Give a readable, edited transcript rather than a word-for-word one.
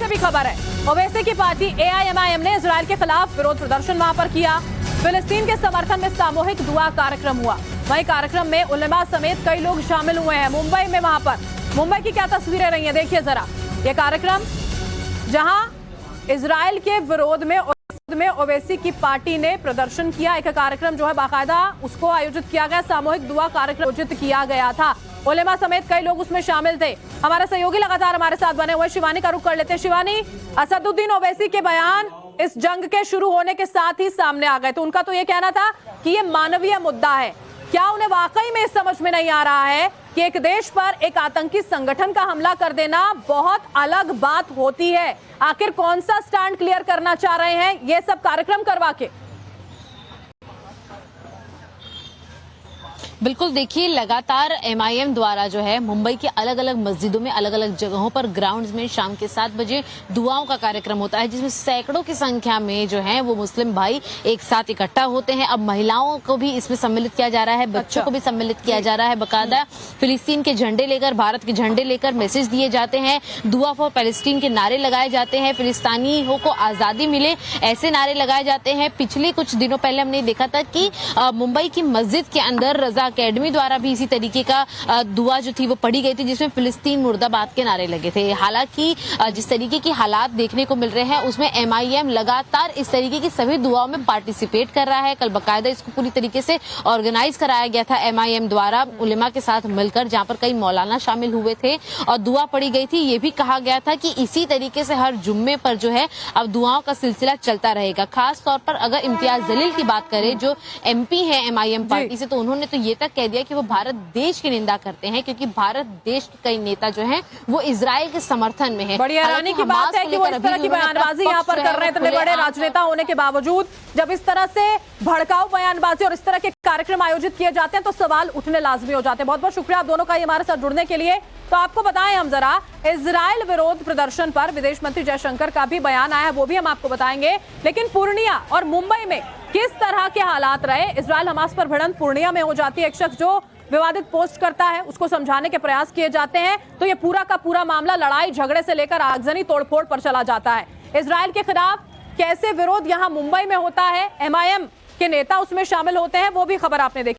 भी खबर है। ओवैसी की पार्टी AIMIM ने इजराइल के खिलाफ विरोध प्रदर्शन वहां पर किया। फिलिस्तीन के समर्थन में सामूहिक दुआ कार्यक्रम हुआ। वहीं कार्यक्रम में उलेमा समेत कई लोग शामिल हुए हैं। मुंबई में वहां पर मुंबई की क्या तस्वीरें रही हैं, देखिए जरा। ये कार्यक्रम जहां इजराइल के विरोध में ओवैसी की पार्टी ने प्रदर्शन किया। एक कार्यक्रम जो है बाकायदा उसको आयोजित किया गया, सामूहिक दुआ कार्यक्रम आयोजित किया गया था। उलेमा समेत कई लोग उसमें शामिल थे। हमारे सहयोगी लगातार हमारे साथ बने हुए। शिवानी का रुख कर लेते हैं। शिवानी, असदुद्दीन ओवैसी के बयान इस जंग के शुरू होने के साथ ही सामने आ गए। तो उनका तो ये कहना था कि ये मानवीय मुद्दा है। क्या उन्हें वाकई में समझ में नहीं आ रहा है कि एक देश पर एक आतंकी संगठन का हमला कर देना बहुत अलग बात होती है? आखिर कौन सा स्टैंड क्लियर करना चाह रहे हैं ये सब कार्यक्रम करवा के? बिल्कुल, देखिए लगातार MIM द्वारा जो है मुंबई के अलग अलग मस्जिदों में अलग अलग जगहों पर ग्राउंड्स में शाम के 7 बजे दुआओं का कार्यक्रम होता है, जिसमें सैकड़ों की संख्या में जो है वो मुस्लिम भाई एक साथ इकट्ठा होते हैं। अब महिलाओं को भी इसमें सम्मिलित किया जा रहा है, बच्चों को भी सम्मिलित किया जा रहा है। बाकायदा फिलिस्तीन के झंडे लेकर, भारत के झंडे लेकर मैसेज दिए जाते हैं। दुआ फॉर पैलेस्टीन के नारे लगाए जाते हैं। फिलिस्तीनियों को आजादी मिले ऐसे नारे लगाए जाते हैं। पिछले कुछ दिनों पहले हमने देखा था कि मुंबई की मस्जिद के अंदर रजा अकेडमी द्वारा भी इसी तरीके का दुआ जो थी वो पढ़ी गई थी, जिसमें फिलिस्तीन मुर्दाबाद के नारे लगे थे। हालांकि जिस तरीके के हालात देखने को मिल रहे हैं उसमें MIM लगातार इस तरीके की सभी दुआओं में पार्टिसिपेट कर रहा है। कल बकायदा इसको पूरी तरीके से ऑर्गेनाइज कराया गया था MIM द्वारा उलेमा के साथ मिलकर, जहां पर कई मौलाना शामिल हुए थे और दुआ पढ़ी गई थी। ये भी कहा गया था कि इसी तरीके से हर जुम्मे पर जो है अब दुआओं का सिलसिला चलता रहेगा। खास तौर पर अगर इम्तियाज जलील की बात करें जो MP है MIM पार्टी से, तो उन्होंने तो ये तक कह दिया कि वो भारत देश की निंदा करते हैं, क्योंकि भारत देश के कई नेता जो हैं वो इजराइल के समर्थन में हैं। बड़ी हैरानी की बात है कि वो इस तरह की बयानबाजी यहाँ पर कर रहे हैं, इतने बड़े राजनेता होने के बावजूद जब इस तरह से भड़काऊ बयानबाजी और इस तरह के कार्यक्रम आयोजित किए जाते हैं तो सवाल उठने लाजमी हो जाते हैं। बहुत बहुत शुक्रिया आप दोनों का हमारे साथ जुड़ने के लिए। तो आपको बताएं हम जरा, इजराइल विरोध प्रदर्शन पर विदेश मंत्री जयशंकर का भी बयान आया है, वो भी हम आपको बताएंगे। लेकिन पूर्णिया और मुंबई में किस तरह के हालात रहे? इजराइल हमास पर भिड़ंत पूर्णिया में हो जाती है, एक शख्स जो विवादित पोस्ट करता है उसको समझाने के प्रयास किए जाते हैं, तो ये पूरा का पूरा मामला लड़ाई झगड़े से लेकर आगजनी तोड़फोड़ पर चला जाता है। इजराइल के खिलाफ कैसे विरोध यहाँ मुंबई में होता है, MIM के नेता उसमें शामिल होते हैं, वो भी खबर आपने देखी।